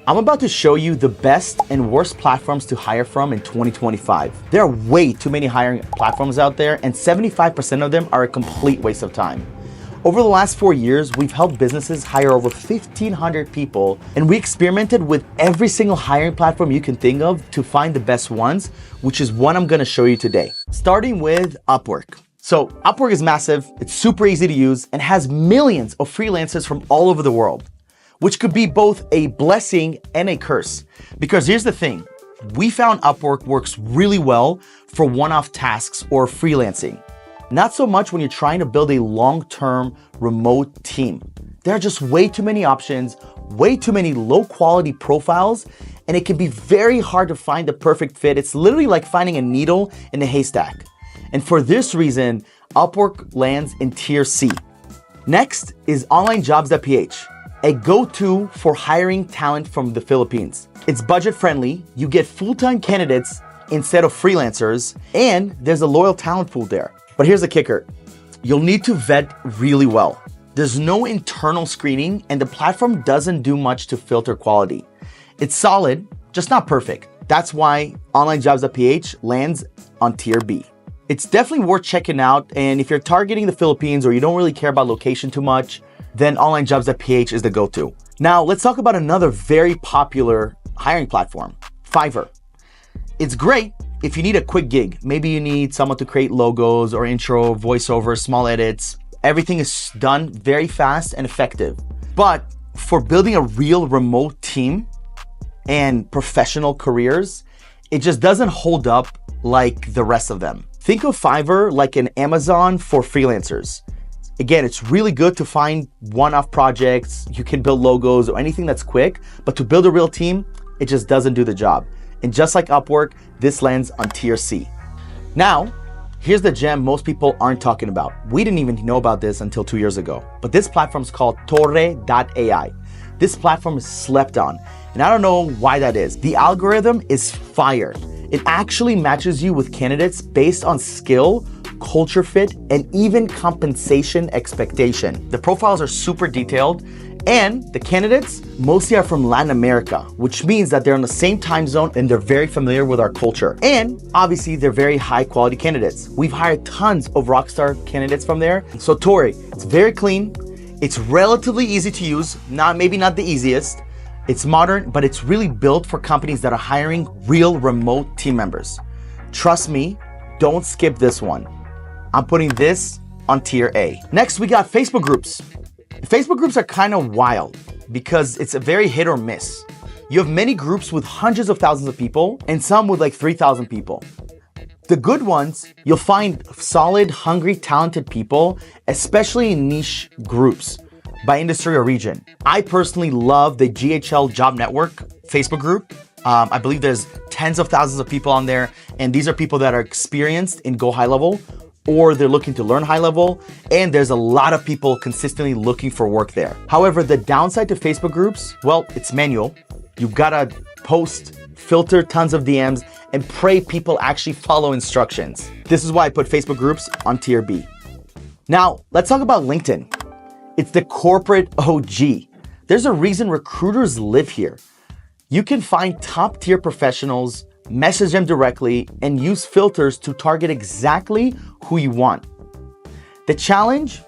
I'm about to show you the best and worst platforms to hire from in 2025. There are way too many hiring platforms out there, and 75% of them are a complete waste of time. Over the last 4 years, we've helped businesses hire over 1,500 people, and we experimented with every single hiring platform you can think of to find the best ones, which is what I'm gonna show you today. Starting with Upwork. So Upwork is massive, it's super easy to use, and has millions of freelancers from all over the world, which could be both a blessing and a curse. Because here's the thing, we found Upwork works really well for one-off tasks or freelancing. Not so much when you're trying to build a long-term remote team. There are just way too many options, way too many low-quality profiles, and it can be very hard to find the perfect fit. It's literally like finding a needle in a haystack. And for this reason, Upwork lands in tier C. Next is onlinejobs.ph, a go-to for hiring talent from the Philippines. It's budget-friendly, you get full-time candidates instead of freelancers, and there's a loyal talent pool there. But here's the kicker, you'll need to vet really well. There's no internal screening, and the platform doesn't do much to filter quality. It's solid, just not perfect. That's why onlinejobs.ph lands on tier B. It's definitely worth checking out, and if you're targeting the Philippines or you don't really care about location too much, then onlinejobs.ph is the go-to. Now, let's talk about another very popular hiring platform, Fiverr. It's great if you need a quick gig. Maybe you need someone to create logos or intro, voiceover, small edits. Everything is done very fast and effective. But for building a real remote team and professional careers, it just doesn't hold up like the rest of them. Think of Fiverr like an Amazon for freelancers. Again, it's really good to find one-off projects. You can build logos or anything that's quick, but to build a real team, it just doesn't do the job. And just like Upwork, this lands on tier C. Now, here's the gem most people aren't talking about. We didn't even know about this until 2 years ago, but this platform is called Torre.ai. This platform is slept on, and I don't know why that is. The algorithm is fire. It actually matches you with candidates based on skill, culture fit, and even compensation expectation. The profiles are super detailed, and the candidates mostly are from Latin America, which means that they're in the same time zone and they're very familiar with our culture. And obviously, they're very high quality candidates. We've hired tons of rockstar candidates from there. So Torre, it's very clean. It's relatively easy to use, maybe not the easiest. It's modern, but it's really built for companies that are hiring real remote team members. Trust me, don't skip this one. I'm putting this on tier A. Next, we got Facebook groups. Facebook groups are kind of wild because it's a very hit or miss. You have many groups with hundreds of thousands of people and some with like 3,000 people. The good ones, you'll find solid, hungry, talented people, especially in niche groups by industry or region. I personally love the GHL Job Network Facebook group. I believe there's tens of thousands of people on there, and these are people that are experienced in Go High Level, or they're looking to learn high level, and there's a lot of people consistently looking for work there. However, the downside to Facebook groups, well, it's manual. You gotta post, filter tons of DMs, and pray people actually follow instructions. This is why I put Facebook groups on tier B. Now, let's talk about LinkedIn. It's the corporate OG. There's a reason recruiters live here. You can find top tier professionals, message them directly, and use filters to target exactly who you want. The challenge?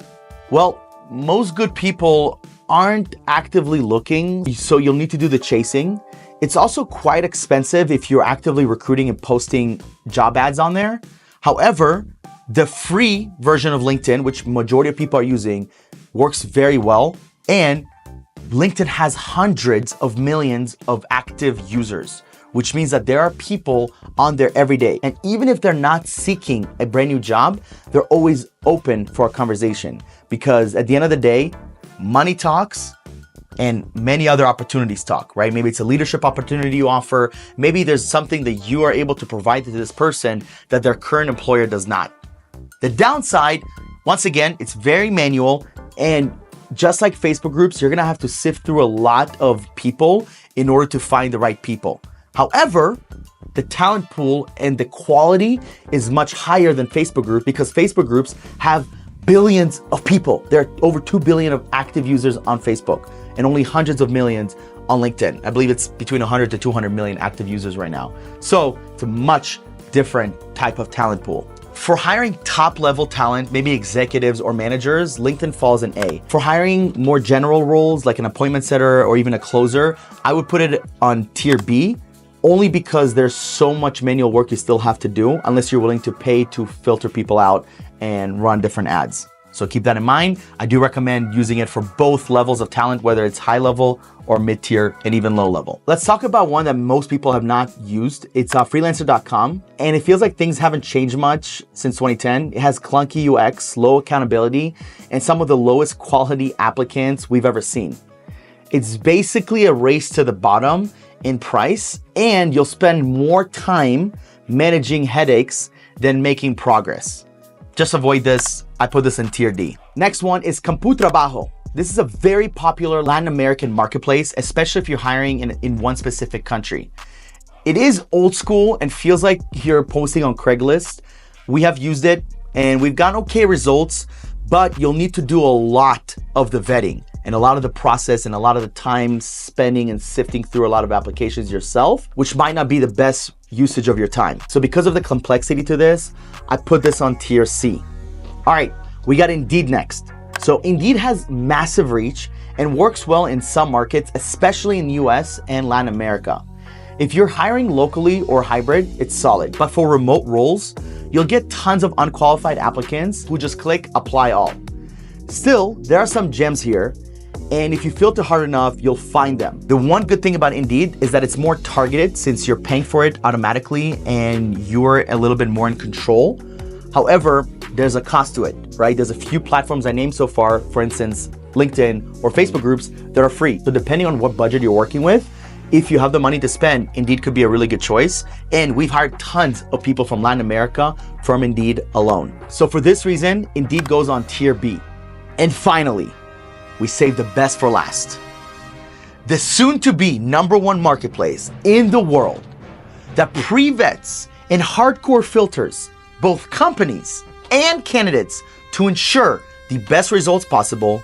Well, most good people aren't actively looking, so you'll need to do the chasing. It's also quite expensive if you're actively recruiting and posting job ads on there. However, the free version of LinkedIn, which majority of people are using, works very well, and LinkedIn has hundreds of millions of active users, which means that there are people on there every day. And even if they're not seeking a brand new job, they're always open for a conversation, because at the end of the day, money talks and many other opportunities talk, right? Maybe it's a leadership opportunity you offer. Maybe there's something that you are able to provide to this person that their current employer does not. The downside, once again, it's very manual, and just like Facebook groups, you're gonna have to sift through a lot of people in order to find the right people. However, the talent pool and the quality is much higher than Facebook groups, because Facebook groups have billions of people. There are over 2 billion of active users on Facebook and only hundreds of millions on LinkedIn. I believe it's between 100 to 200 million active users right now. So it's a much different type of talent pool. For hiring top level talent, maybe executives or managers, LinkedIn falls in A. For hiring more general roles like an appointment setter or even a closer, I would put it on tier B, only because there's so much manual work you still have to do unless you're willing to pay to filter people out and run different ads. So keep that in mind. I do recommend using it for both levels of talent, whether it's high level or mid-tier and even low level. Let's talk about one that most people have not used. It's freelancer.com, and it feels like things haven't changed much since 2010. It has clunky UX, low accountability, and some of the lowest quality applicants we've ever seen. It's basically a race to the bottom in price, and you'll spend more time managing headaches than making progress. Just avoid this. I put this in tier D. Next one is CompuTrabajo. This is a very popular Latin American marketplace, especially if you're hiring in one specific country. It is old school and feels like you're posting on Craigslist. We have used it and we've gotten okay results, but you'll need to do a lot of the vetting and a lot of the process and a lot of the time spending and sifting through a lot of applications yourself, which might not be the best usage of your time. So because of the complexity to this, I put this on tier C. All right, we got Indeed next. So Indeed has massive reach and works well in some markets, especially in the US and Latin America. If you're hiring locally or hybrid, it's solid. But for remote roles, you'll get tons of unqualified applicants who just click apply all. Still, there are some gems here, and if you filter hard enough, you'll find them. The one good thing about Indeed is that it's more targeted since you're paying for it automatically and you're a little bit more in control. However, there's a cost to it, right? There's a few platforms I named so far, for instance, LinkedIn or Facebook groups that are free. So depending on what budget you're working with, if you have the money to spend, Indeed could be a really good choice. And we've hired tons of people from Latin America from Indeed alone. So for this reason, Indeed goes on tier B. And finally, we saved the best for last. The soon-to-be #1 marketplace in the world that pre-vets and hardcore filters both companies and candidates to ensure the best results possible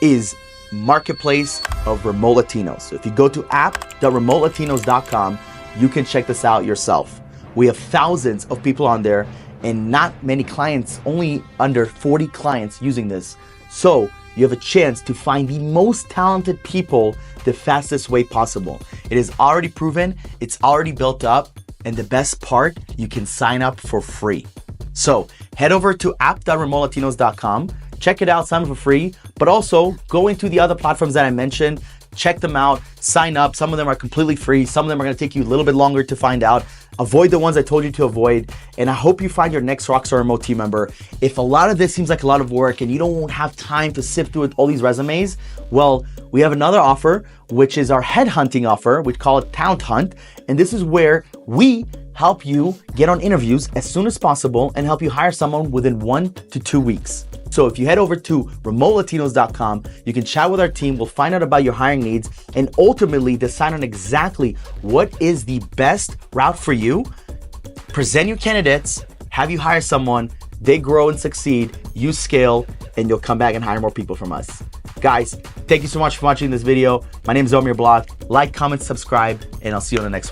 is Marketplace of Remote Latinos. So if you go to app.remotelatinos.com, you can check this out yourself. We have thousands of people on there and not many clients, only under 40 clients using this. So you have a chance to find the most talented people the fastest way possible. It is already proven, it's already built up, and the best part, you can sign up for free. So head over to app.remotelatinos.com, check it out, sign up for free, but also go into the other platforms that I mentioned, check them out, sign up. Some of them are completely free. Some of them are gonna take you a little bit longer to find out. Avoid the ones I told you to avoid. And I hope you find your next Rockstar Remote team member. If a lot of this seems like a lot of work and you don't have time to sift through all these resumes, well, we have another offer, which is our headhunting offer. We call it Talent Hunt. And this is where we help you get on interviews as soon as possible and help you hire someone within 1 to 2 weeks. So if you head over to remotelatinos.com, you can chat with our team, we'll find out about your hiring needs, and ultimately decide on exactly what is the best route for you, present your candidates, have you hire someone, they grow and succeed, you scale, and you'll come back and hire more people from us. Guys, thank you so much for watching this video. My name is Omer Bloch. Like, comment, subscribe, and I'll see you on the next one.